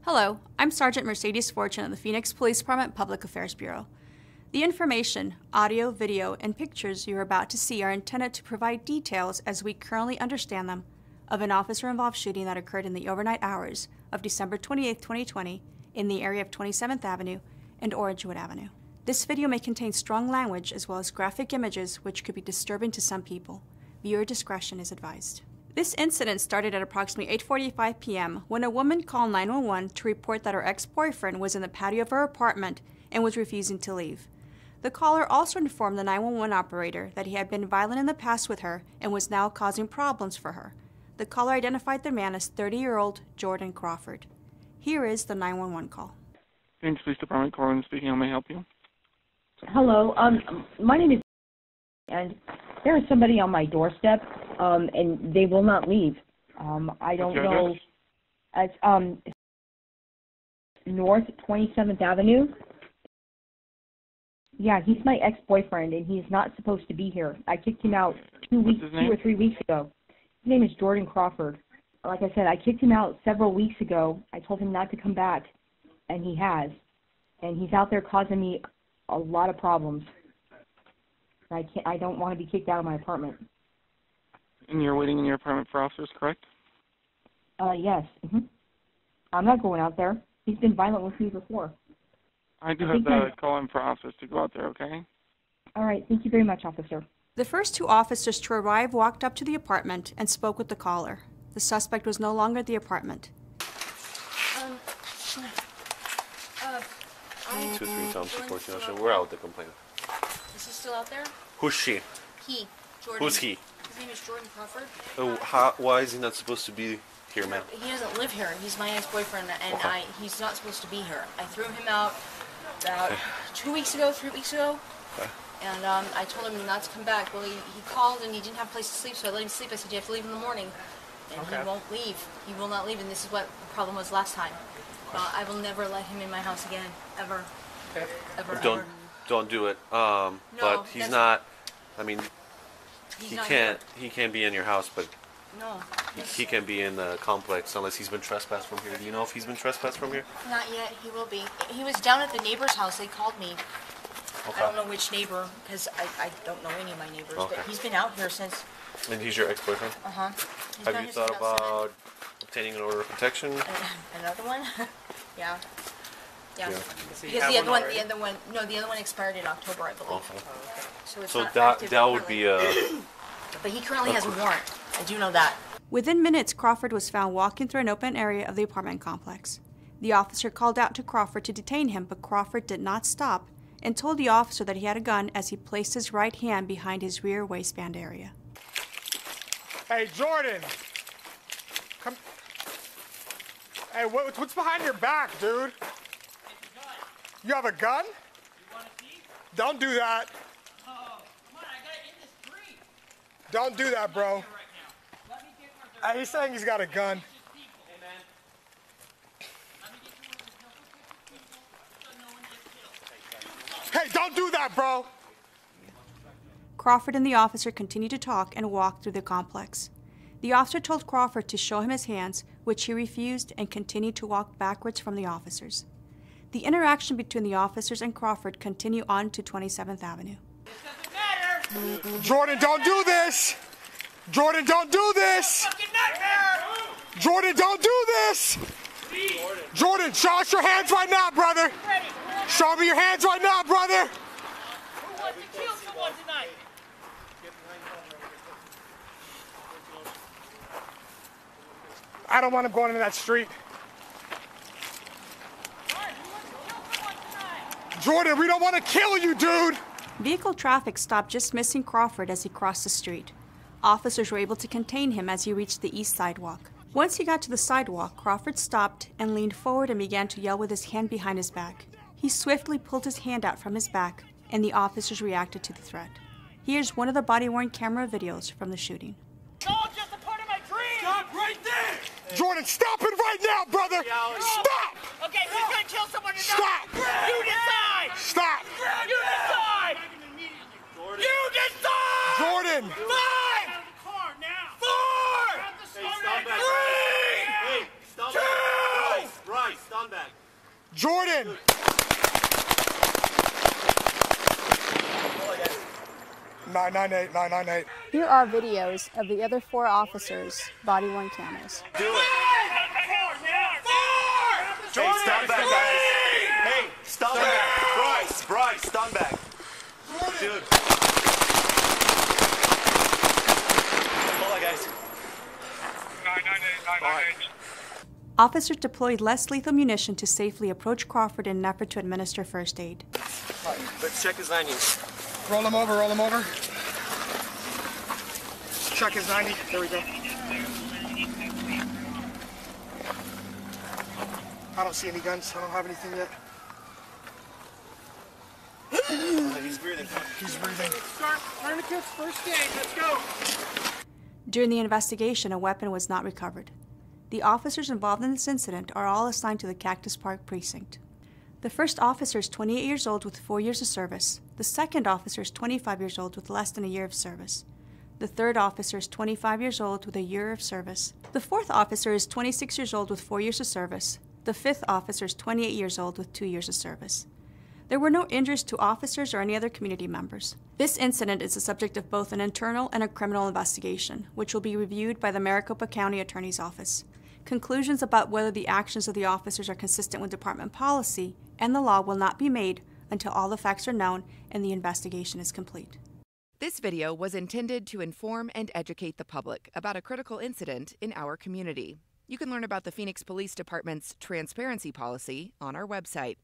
Hello, I'm Sergeant Mercedes Fortune of the Phoenix Police Department Public Affairs Bureau. The information, audio, video, and pictures you are about to see are intended to provide details, as we currently understand them, of an officer-involved shooting that occurred in the overnight hours of December 28, 2020 in the area of 27th Avenue and Orangewood Avenue. This video may contain strong language as well as graphic images which could be disturbing to some people. Viewer discretion is advised. This incident started at approximately 8:45 p.m. when a woman called 911 to report that her ex-boyfriend was in the patio of her apartment and was refusing to leave. The caller also informed the 911 operator that he had been violent in the past with her and was now causing problems for her. The caller identified the man as 30-year-old Jordan Crawford. Here is the 911 call. Phoenix Police Department, Corwin speaking. How may I help you? Hello. My name is, and there is somebody on my doorstep, and they will not leave. I don't know. It's North 27th Avenue. Yeah, he's my ex-boyfriend, and he's not supposed to be here. I kicked him out 2 or 3 weeks ago. His name is Jordan Crawford. Like I said, I kicked him out several weeks ago. I told him not to come back, and he has. And he's out there causing me a lot of problems. I don't want to be kicked out of my apartment. And you're waiting in your apartment for officers, correct? Yes. I'm not going out there. He's been violent with me before. I do have to call in for officers to go out there, okay? All right. Thank you very much, officer. The first two officers to arrive walked up to the apartment and spoke with the caller. The suspect was no longer at the apartment. 2-3 Thompson 14 Ocean. We're out with the complainant. Is he still out there? Who's she? He. Jordan. Who's he? His name is Jordan Crawford. Why is he not supposed to be here, ma'am? He doesn't live here. He's my ex-boyfriend, and Okay. he's not supposed to be here. I threw him out about 2 weeks ago, 3 weeks ago, Okay. and I told him not to come back. Well, he called, and he didn't have a place to sleep, so I let him sleep. I said, you have to leave in the morning, and he won't leave. He will not leave, and this is what the problem was last time. I will never let him in my house again, ever. Okay. Ever. Don't do it. But he's not. I mean, he can't be in your house, but no, he can be in the complex unless he's been trespassed from here. Do you know if he's been trespassed from here? Not yet. He will be. He was down at the neighbor's house. They called me. Okay. I don't know which neighbor, because I don't know any of my neighbors, Okay. but he's been out here since. And he's your ex-boyfriend? Uh-huh. Have you thought about obtaining an order of protection? Another one? Yeah. Yeah. Because the other one expired in October, I believe. Okay. So it's So not active that would currently. be a... But he currently has a warrant. I do know that. Within minutes, Crawford was found walking through an open area of the apartment complex. The officer called out to Crawford to detain him, but Crawford did not stop and told the officer that he had a gun as he placed his right hand behind his rear waistband area. Hey, Jordan! Come. Hey, what's behind your back, dude? You have a gun? You want to see? Don't do that. Oh, come on, I got it in this tree. Don't do that, bro. Right now. Let me get one of He's saying he's got a gun. Hey, man. Let me get you one of those people so no one gets killed. Hey, don't do that, bro. Crawford and the officer continued to talk and walk through the complex. The officer told Crawford to show him his hands, which he refused, and continued to walk backwards from the officers. The interaction between the officers and Crawford continued on to 27th Avenue. This doesn't matter. Jordan, don't do this. Jordan, don't do this. Fucking nightmare. Jordan, don't do this. Jordan, show us your hands right now, brother. Ready. Show me your hands right now, brother. Who wants to kill someone tonight? I don't want him going into that street. Jordan, we don't want to kill you, dude. Vehicle traffic stopped just missing Crawford as he crossed the street. Officers were able to contain him as he reached the east sidewalk. Once he got to the sidewalk, Crawford stopped and leaned forward and began to yell with his hand behind his back. He swiftly pulled his hand out from his back, and the officers reacted to the threat. Here's one of the body-worn camera videos from the shooting. It's all just a part of my dream. Stop right there. Jordan, stop it right now, brother. Stop. Okay, who's gonna kill someone tonight? Stop. You decide. Stop. You decide. You decide. Jordan. 5, 4, Hey, stop that. Hey, stop that. Bryce, stop Jordan! Nine 998. Here are videos of the other 4 officers' body-worn cameras. Do it. Hey, stand back, guys. Hey, stand back. Bryce, stand back. Dude. Hold on, guys. 998. Officers deployed less lethal munition to safely approach Crawford in an effort to administer first aid. Let's check his 90s. Roll him over, roll him over. Check his 90. There we go. I don't see any guns. I don't have anything yet. He's breathing. He's breathing. Start tourniquets, first aid. Let's go. During the investigation, a weapon was not recovered. The officers involved in this incident are all assigned to the Cactus Park precinct. The first officer is 28 years old with 4 years of service. The second officer is 25 years old with less than a year of service. The third officer is 25 years old with a year of service. The fourth officer is 26 years old with 4 years of service. The fifth officer is 28 years old with 2 years of service. There were no injuries to officers or any other community members. This incident is the subject of both an internal and a criminal investigation, which will be reviewed by the Maricopa County Attorney's Office. Conclusions about whether the actions of the officers are consistent with department policy and the law will not be made until all the facts are known and the investigation is complete. This video was intended to inform and educate the public about a critical incident in our community. You can learn about the Phoenix Police Department's transparency policy on our website.